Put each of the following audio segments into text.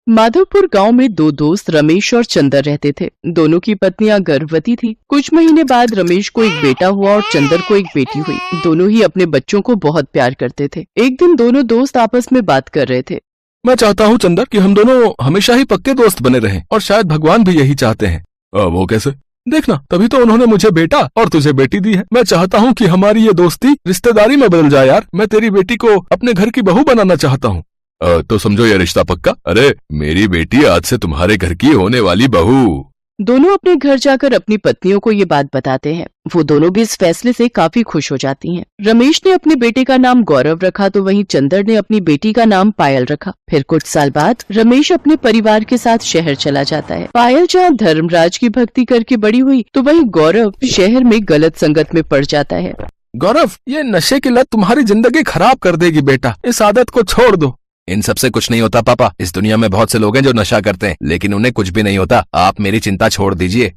माधवपुर गांव में दो दोस्त रमेश और चंदर रहते थे। दोनों की पत्नियां गर्भवती थी। कुछ महीने बाद रमेश को एक बेटा हुआ और चंदर को एक बेटी हुई। दोनों ही अपने बच्चों को बहुत प्यार करते थे। एक दिन दोनों दोस्त आपस में बात कर रहे थे। मैं चाहता हूँ चंदर कि हम दोनों हमेशा ही पक्के दोस्त बने रहें, और शायद भगवान भी यही चाहते हैं। वो कैसे? देखना, तभी तो उन्होंने मुझे बेटा और तुझे बेटी दी है। मैं चाहता हूँ कि हमारी ये दोस्ती रिश्तेदारी में बदल जाए यार। मैं तेरी बेटी को अपने घर की बहू बनाना चाहता हूँ। तो समझो ये रिश्ता पक्का। अरे मेरी बेटी आज से तुम्हारे घर की होने वाली बहू। दोनों अपने घर जाकर अपनी पत्नियों को ये बात बताते हैं। वो दोनों भी इस फैसले से काफी खुश हो जाती हैं। रमेश ने अपने बेटे का नाम गौरव रखा तो वहीं चंदर ने अपनी बेटी का नाम पायल रखा। फिर कुछ साल बाद रमेश अपने परिवार के साथ शहर चला जाता है। पायल जहाँ धर्मराज की भक्ति करके बड़ी हुई तो वहीं गौरव शहर में गलत संगत में पड़ जाता है। गौरव, ये नशे की लत तुम्हारी जिंदगी खराब कर देगी बेटा। इस आदत को छोड़ दो। इन सब से कुछ नहीं होता पापा। इस दुनिया में बहुत से लोग हैं जो नशा करते हैं, लेकिन उन्हें कुछ भी नहीं होता। आप मेरी चिंता छोड़ दीजिए।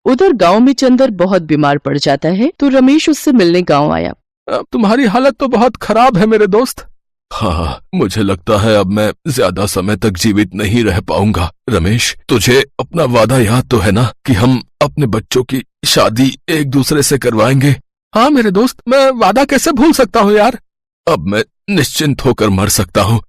उधर गांव में चंदर बहुत बीमार पड़ जाता है तो रमेश उससे मिलने गांव आया। तुम्हारी हालत तो बहुत खराब है मेरे दोस्त। हाँ, मुझे लगता है अब मैं ज्यादा समय तक जीवित नहीं रह पाऊंगा। रमेश, तुझे अपना वादा याद तो है ना कि हम अपने बच्चों की शादी एक दूसरे से करवाएंगे? हाँ मेरे दोस्त, मैं वादा कैसे भूल सकता हूँ यार। अब मैं निश्चिंत होकर मर सकता हूँ।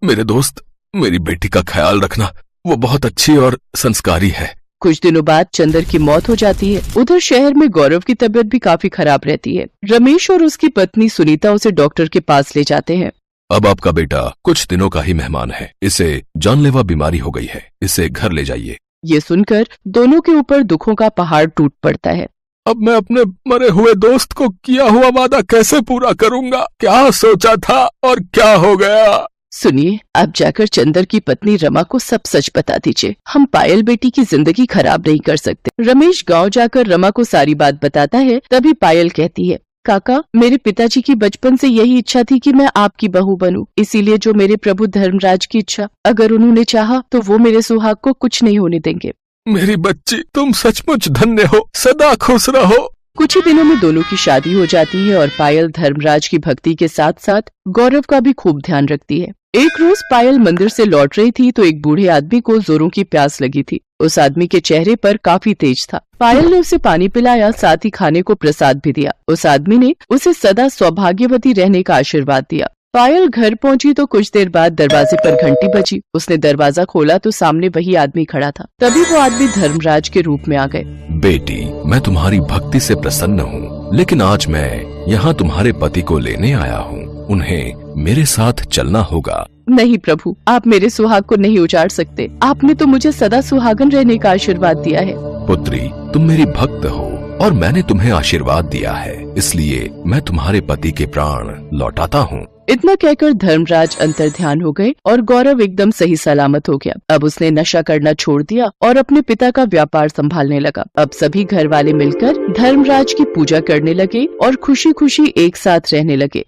मेरे दोस्त, मेरी बेटी का ख्याल रखना, वो बहुत अच्छी और संस्कारी है। कुछ दिनों बाद चंदर की मौत हो जाती है। उधर शहर में गौरव की तबीयत भी काफी खराब रहती है। रमेश और उसकी पत्नी सुनीता उसे डॉक्टर के पास ले जाते हैं। अब आपका बेटा कुछ दिनों का ही मेहमान है। इसे जानलेवा बीमारी हो गई है। इसे घर ले जाइए। ये सुनकर दोनों के ऊपर दुखों का पहाड़ टूट पड़ता है। अब मैं अपने मरे हुए दोस्त को किया हुआ वादा कैसे पूरा करूंगा? क्या सोचा था और क्या हो गया? सुनिए, आप जाकर चंदर की पत्नी रमा को सब सच बता दीजिए। हम पायल बेटी की जिंदगी खराब नहीं कर सकते। रमेश गांव जाकर रमा को सारी बात बताता है। तभी पायल कहती है, काका, मेरे पिताजी की बचपन से यही इच्छा थी कि मैं आपकी बहू बनूं। इसीलिए जो मेरे प्रभु धर्मराज की इच्छा, अगर उन्होंने चाहा तो वो मेरे सुहाग को कुछ नहीं होने देंगे। मेरी बच्ची, तुम सचमुच धन्य हो। सदा खुश रहो। कुछ ही दिनों में दोनों की शादी हो जाती है और पायल धर्मराज की भक्ति के साथ साथ गौरव का भी खूब ध्यान रखती है। एक रोज पायल मंदिर से लौट रही थी तो एक बूढ़े आदमी को जोरों की प्यास लगी थी। उस आदमी के चेहरे पर काफी तेज था। पायल ने उसे पानी पिलाया, साथ ही खाने को प्रसाद भी दिया। उस आदमी ने उसे सदा सौभाग्यवती रहने का आशीर्वाद दिया। पायल घर पहुंची तो कुछ देर बाद दरवाजे पर घंटी बजी। उसने दरवाजा खोला तो सामने वही आदमी खड़ा था। तभी वो आदमी धर्मराज के रूप में आ गए। बेटी, मैं तुम्हारी भक्ति से प्रसन्न हूँ, लेकिन आज मैं यहाँ तुम्हारे पति को लेने आया हूँ। उन्हें मेरे साथ चलना होगा। नहीं प्रभु, आप मेरे सुहाग को नहीं उजाड़ सकते। आपने तो मुझे सदा सुहागन रहने का आशीर्वाद दिया है। पुत्री, तुम मेरी भक्त हो और मैंने तुम्हें आशीर्वाद दिया है, इसलिए मैं तुम्हारे पति के प्राण लौटाता हूँ। इतना कहकर धर्मराज अंतर ध्यान हो गए और गौरव एकदम सही सलामत हो गया। अब उसने नशा करना छोड़ दिया और अपने पिता का व्यापार संभालने लगा। अब सभी घर वाले मिलकर धर्मराज की पूजा करने लगे और खुशी खुशी एक साथ रहने लगे।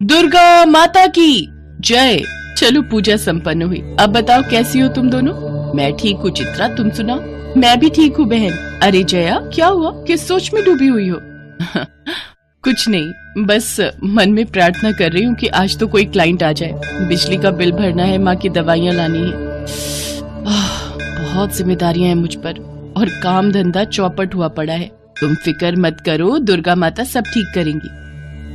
दुर्गा माता की जय। चलो, पूजा संपन्न हुई। अब बताओ कैसी हो तुम दोनों? मैं ठीक हूँ चित्रा, तुम सुनाओ। मैं भी ठीक हूँ बहन। अरे जया, क्या हुआ? किस सोच में डूबी हुई हो? कुछ नहीं, बस मन में प्रार्थना कर रही हूँ कि आज तो कोई क्लाइंट आ जाए। बिजली का बिल भरना है, माँ की दवाइयाँ लानी है। बहुत जिम्मेदारियां हैं मुझ पर और काम धंधा चौपट हुआ पड़ा है। तुम फिक्र मत करो, दुर्गा माता सब ठीक करेंगी।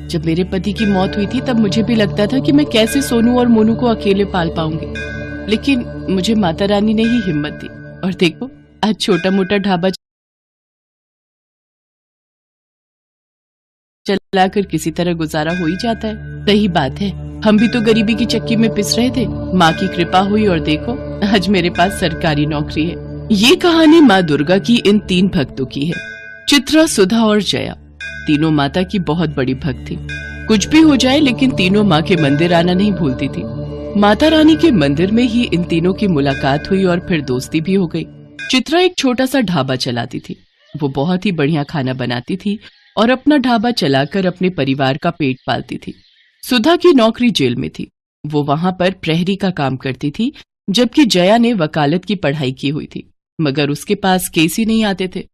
जब मेरे पति की मौत हुई थी तब मुझे भी लगता था कि मैं कैसे सोनू और मोनू को अकेले पाल पाऊंगी, लेकिन मुझे माता रानी ने ही हिम्मत दी। और देखो, आज छोटा मोटा ढाबा चलाकर किसी तरह गुजारा हो ही जाता है। सही बात है, हम भी तो गरीबी की चक्की में पिस रहे थे। माँ की कृपा हुई और देखो, आज मेरे पास सरकारी नौकरी है। ये कहानी माँ दुर्गा की इन 3 भक्तों की है, चित्रा, सुधा और जया। तीनों माता की बहुत बड़ी भक्त थी। कुछ भी हो जाए लेकिन तीनों माँ के मंदिर आना नहीं भूलती थी। माता रानी के मंदिर में ही इन तीनों की मुलाकात हुई और फिर दोस्ती भी हो गई। चित्रा एक छोटा सा ढाबा चलाती थी। वो बहुत ही बढ़िया खाना बनाती थी और अपना ढाबा चलाकर अपने परिवार का पेट पालती थी। सुधा की नौकरी जेल में थी। वो वहां पर प्रहरी का काम करती थी, जबकि जया ने वकालत की पढ़ाई की हुई थी, मगर उसके पास केस ही नहीं आते थे।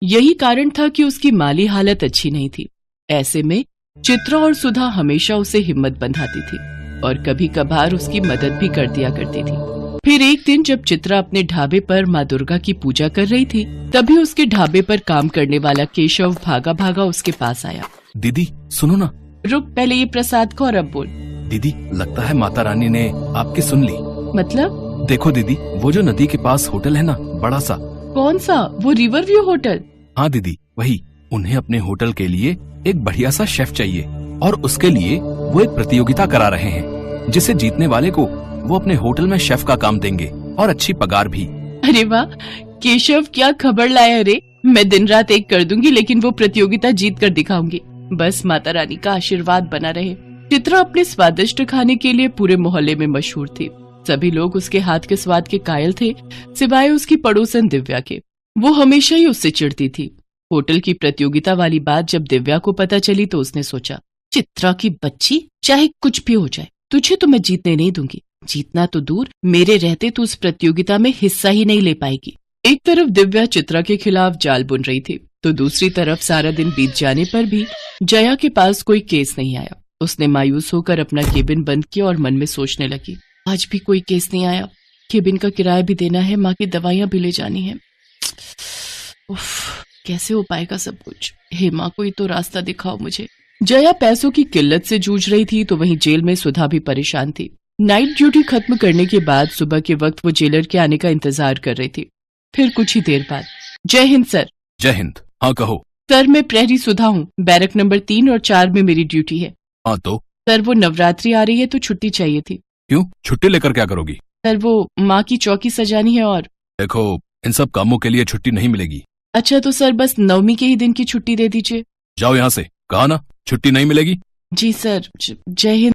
यही कारण था कि उसकी माली हालत अच्छी नहीं थी। ऐसे में चित्रा और सुधा हमेशा उसे हिम्मत बंधाती थी और कभी कभार उसकी मदद भी कर दिया करती थी। फिर एक दिन जब चित्रा अपने ढाबे पर माँ दुर्गा की पूजा कर रही थी, तभी उसके ढाबे पर काम करने वाला केशव भागा भागा उसके पास आया। दीदी सुनो ना। रुक, पहले ये प्रसाद को और अब बोल। दीदी लगता है माता रानी ने आपकी सुन ली। मतलब? देखो दीदी, वो जो नदी के पास होटल है ना, बड़ा सा। कौन सा? वो रिवर व्यू होटल? हाँ दीदी, वही। उन्हें अपने होटल के लिए एक बढ़िया सा शेफ चाहिए और उसके लिए वो एक प्रतियोगिता करा रहे हैं, जिसे जीतने वाले को वो अपने होटल में शेफ का काम देंगे और अच्छी पगार भी। अरे वाह केशव, क्या खबर लाया रे। मैं दिन रात एक कर दूंगी, लेकिन वो प्रतियोगिता जीत कर दिखाऊंगी। बस माता रानी का आशीर्वाद बना रहे। चित्रा अपने स्वादिष्ट खाने के लिए पूरे मोहल्ले में मशहूर थी। सभी लोग उसके हाथ के स्वाद के कायल थे, सिवाय उसकी पड़ोसन दिव्या के। वो हमेशा ही उससे चिढ़ती थी। होटल की प्रतियोगिता वाली बात जब दिव्या को पता चली तो उसने सोचा, चित्रा की बच्ची, चाहे कुछ भी हो जाए, तुझे तो मैं जीतने नहीं दूंगी। जीतना तो दूर, मेरे रहते तो उस प्रतियोगिता में हिस्सा ही नहीं ले पाएगी। एक तरफ दिव्या चित्रा के खिलाफ जाल बुन रही थी, तो दूसरी तरफ सारा दिन बीत जाने पर भी जया के पास कोई केस नहीं आया। उसने मायूस होकर अपना केबिन बंद किया और मन में सोचने लगी, आज भी कोई केस नहीं आया। केबिन का किराया भी देना है, माँ की दवाइयाँ भी ले जानी है। उफ, कैसे हो पाएगा सब कुछ? हे माँ, कोई तो रास्ता दिखाओ मुझे। जया पैसों की किल्लत से जूझ रही थी, तो वहीं जेल में सुधा भी परेशान थी। नाइट ड्यूटी खत्म करने के बाद सुबह के वक्त वो जेलर के आने का इंतजार कर रही थी। फिर कुछ ही देर बाद, जय हिंद सर। जय हिंद। हाँ कहो। सर, मैं प्रहरी सुधा हूँ। बैरक नंबर 3 और 4 में मेरी ड्यूटी है। हाँ तो? सर, वो नवरात्रि आ रही है तो छुट्टी चाहिए थी। क्यों? छुट्टी लेकर क्या करोगी? सर, वो माँ की चौकी सजानी है और। देखो, इन सब कामों के लिए छुट्टी नहीं मिलेगी। अच्छा तो सर, बस नवमी के ही दिन की छुट्टी दे दीजिए। जाओ यहाँ से, कहा ना छुट्टी नहीं मिलेगी। जी सर। जय हिंद।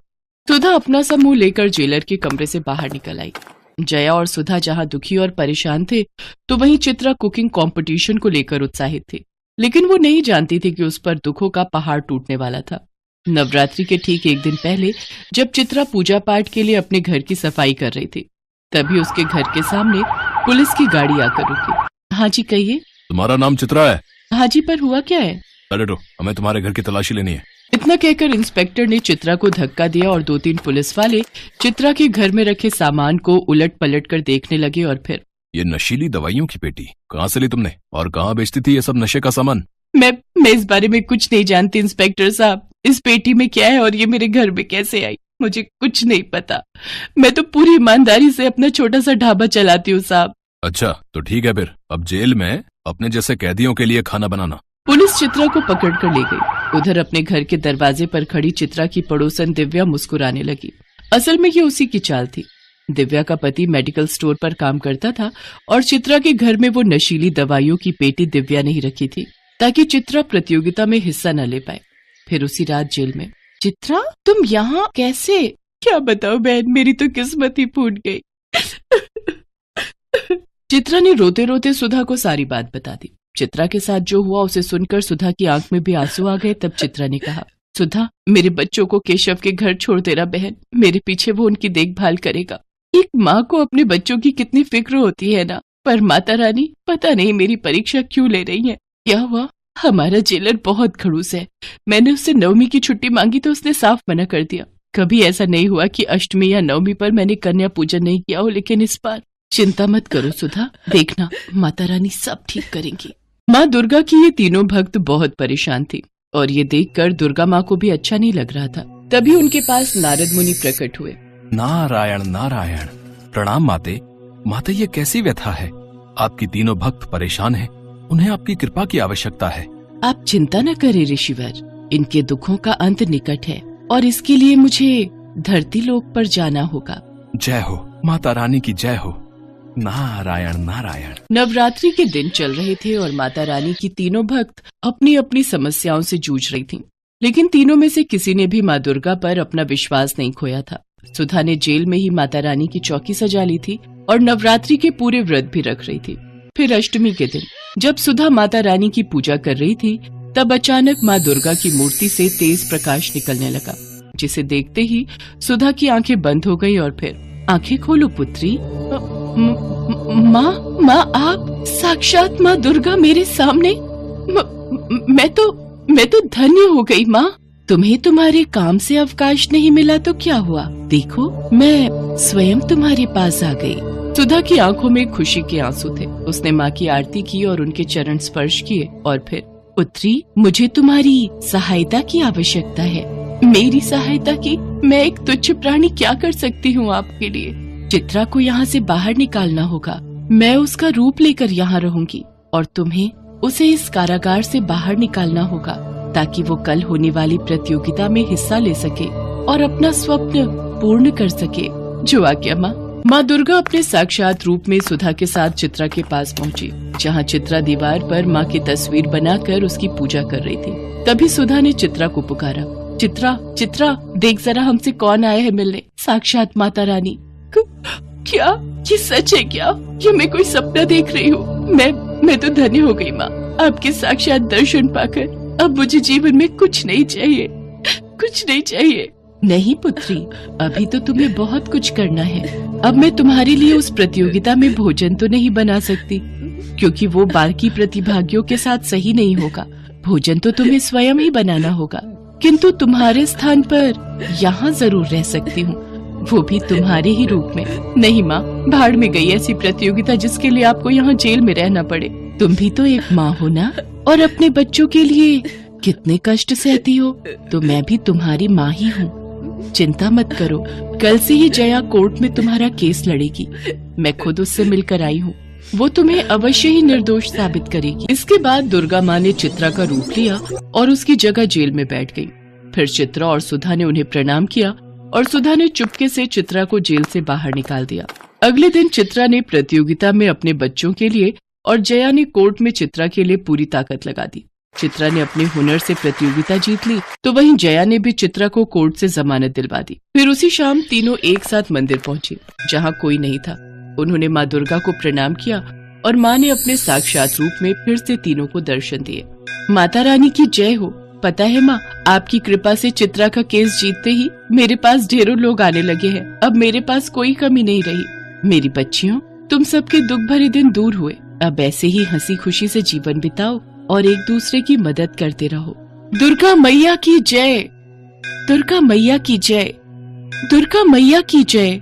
सुधा अपना सा मुंह लेकर जेलर के कमरे से बाहर निकल आई। जया और सुधा जहाँ दुखी और परेशान थे, तो वहीं चित्रा कुकिंग कंपटीशन को लेकर उत्साहित थी। लेकिन वो नहीं जानती थी कि उस पर दुखों का पहाड़ टूटने वाला था। नवरात्रि के ठीक एक दिन पहले जब चित्रा पूजा पाठ के लिए अपने घर की सफाई कर रही थी, तभी उसके घर के सामने पुलिस की गाड़ी आकर रुकी। हाँ जी कहिए। तुम्हारा नाम चित्रा है? हाँ जी, पर हुआ क्या है? अरे हमें तुम्हारे घर की तलाशी लेनी है। इतना कहकर इंस्पेक्टर ने चित्रा को धक्का दिया और 2-3 पुलिस वाले चित्रा के घर में रखे सामान को उलट पलट कर देखने लगे। और फिर, ये नशीली दवाइयों की पेटी कहाँ से ली तुमने और कहाँ बेचती थी ये सब नशे का सामान? मैं इस बारे में कुछ नहीं जानती इंस्पेक्टर साहब। इस पेटी में क्या है और ये मेरे घर में कैसे आई, मुझे कुछ नहीं पता। मैं तो पूरी ईमानदारी से अपना छोटा सा ढाबा चलाती हूँ साहब। अच्छा तो ठीक है, फिर अब जेल में अपने जैसे कैदियों के लिए खाना बनाना। पुलिस चित्रा को पकड़ कर ले गई। उधर अपने घर के दरवाजे पर खड़ी चित्रा की पड़ोसन दिव्या मुस्कुराने लगी। असल में ये उसी की चाल थी। दिव्या का पति मेडिकल स्टोर पर काम करता था और चित्रा के घर में वो नशीली दवाइयों की पेटी दिव्या ने ही रखी थी, ताकि चित्रा प्रतियोगिता में हिस्सा न ले पाए। फिर उसी रात जेल में। चित्रा, तुम यहाँ कैसे? क्या बताओ बहन, मेरी तो किस्मत ही फूट गई। चित्रा ने रोते रोते सुधा को सारी बात बता दी। चित्रा के साथ जो हुआ उसे सुनकर सुधा की आंख में भी आंसू आ गए। तब चित्रा ने कहा, सुधा, मेरे बच्चों को केशव के घर छोड़ देना बहन, मेरे पीछे वो उनकी देखभाल करेगा। एक माँ को अपने बच्चों की कितनी फिक्र होती है ना, पर माता रानी पता नहीं मेरी परीक्षा क्यों ले रही है। क्या हुआ? हमारा जेलर बहुत खड़ूस है। मैंने उससे नवमी की छुट्टी मांगी तो उसने साफ मना कर दिया। कभी ऐसा नहीं हुआ कि अष्टमी या नवमी पर मैंने कन्या पूजन नहीं किया हो, लेकिन इस बार। चिंता मत करो सुधा, देखना माता रानी सब ठीक करेंगी। माँ दुर्गा की ये तीनों भक्त बहुत परेशान थी और ये देखकर दुर्गा माँ को भी अच्छा नहीं लग रहा था। तभी उनके पास नारद मुनि प्रकट हुए। नारायण नारायण। प्रणाम माते। माते, ये कैसी व्यथा है? आपकी तीनों भक्त परेशान हैं, उन्हें आपकी कृपा की आवश्यकता है। आप चिंता न करें ऋषिवर, इनके दुखों का अंत निकट है और इसके लिए मुझे धरती लोक पर जाना होगा। जय हो माता रानी की, जय हो। नारायण नारायण। नवरात्रि के दिन चल रहे थे और माता रानी की तीनों भक्त अपनी अपनी समस्याओं से जूझ रही थीं। लेकिन तीनों में से किसी ने भी माँ दुर्गा पर अपना विश्वास नहीं खोया था। सुधा ने जेल में ही माता रानी की चौकी सजा ली थी और नवरात्रि के पूरे व्रत भी रख रही थी। फिर अष्टमी के दिन जब सुधा माता रानी की पूजा कर रही थी, तब अचानक माँ दुर्गा की मूर्ति से तेज प्रकाश निकलने लगा, जिसे देखते ही सुधा की आंखें बंद हो गई। और फिर, आंखें खोलो पुत्री। माँ, आप साक्षात माँ दुर्गा मेरे सामने। मैं तो धन्य हो गई माँ। तुम्हें तुम्हारे काम से अवकाश नहीं मिला तो क्या हुआ? देखो, मैं स्वयं तुम्हारे पास आ गई। सुधा की आंखों में खुशी के आंसू थे। उसने माँ की आरती की और उनके चरण स्पर्श किए और फिर, पुत्री, मुझे तुम्हारी सहायता की आवश्यकता है। मेरी सहायता की? मैं एक तुच्छ प्राणी क्या कर सकती हूँ आपके लिए? चित्रा को यहाँ से बाहर निकालना होगा। मैं उसका रूप लेकर यहाँ रहूंगी और तुम्हें उसे इस कारागार से बाहर निकालना होगा ताकि वो कल होने वाली प्रतियोगिता में हिस्सा ले सके और अपना स्वप्न पूर्ण कर सके। जो आज्ञा माँ। माँ दुर्गा अपने साक्षात रूप में सुधा के साथ चित्रा के पास पहुँची, जहाँ चित्रा दीवार पर माँ की तस्वीर बनाकर उसकी पूजा कर रही थी। तभी सुधा ने चित्रा को पुकारा, चित्रा, चित्रा, देख जरा हमसे कौन आया है मिलने। साक्षात माता रानी। क्या ये सच है क्या? ये मैं कोई सपना देख रही हूँ? मैं तो धन्य हो गई माँ, आपके साक्षात दर्शन पाकर। अब मुझे जीवन में कुछ नहीं चाहिए, कुछ नहीं चाहिए। नहीं पुत्री, अभी तो तुम्हें बहुत कुछ करना है। अब मैं तुम्हारे लिए उस प्रतियोगिता में भोजन तो नहीं बना सकती, क्योंकि वो बाकी प्रतिभागियों के साथ सही नहीं होगा। भोजन तो तुम्हें स्वयं ही बनाना होगा, किंतु तुम्हारे स्थान पर यहाँ जरूर रह सकती हूँ, वो भी तुम्हारे ही रूप में। नहीं माँ, भाड़ में गई ऐसी प्रतियोगिता जिसके लिए आपको यहाँ जेल में रहना पड़े। तुम भी तो एक माँ हो ना, और अपने बच्चों के लिए कितने कष्ट सहती हो, तो मैं भी तुम्हारी माँ ही हूँ। चिंता मत करो, कल से ही जया कोर्ट में तुम्हारा केस लड़ेगी। मैं खुद उससे मिलकर आई हूँ, वो तुम्हें अवश्य ही निर्दोष साबित करेगी। इसके बाद दुर्गा माँ ने चित्रा का रूप लिया और उसकी जगह जेल में बैठ गई। फिर चित्रा और सुधा ने उन्हें प्रणाम किया और सुधा ने चुपके से चित्रा को जेल से बाहर निकाल दिया। अगले दिन चित्रा ने प्रतियोगिता में अपने बच्चों के लिए और जया ने कोर्ट में चित्रा के लिए पूरी ताकत लगा दी। चित्रा ने अपने हुनर से प्रतियोगिता जीत ली, तो वहीं जया ने भी चित्रा को कोर्ट से जमानत दिलवा दी। फिर उसी शाम तीनों एक साथ मंदिर पहुंचे, जहां कोई नहीं था। उन्होंने माँ दुर्गा को प्रणाम किया और माँ ने अपने साक्षात रूप में फिर से तीनों को दर्शन दिए। माता रानी की जय हो। पता है माँ, आपकी कृपा से चित्रा का केस जीतते ही मेरे पास ढेरों लोग आने लगे हैं। अब मेरे पास कोई कमी नहीं रही। मेरी बच्चियों, तुम सबके दुख भरे दिन दूर हुए। अब ऐसे ही हंसी खुशी से जीवन बिताओ और एक दूसरे की मदद करते रहो। दुर्गा मैया की जय, दुर्गा मैया की जय, दुर्गा मैया की जय।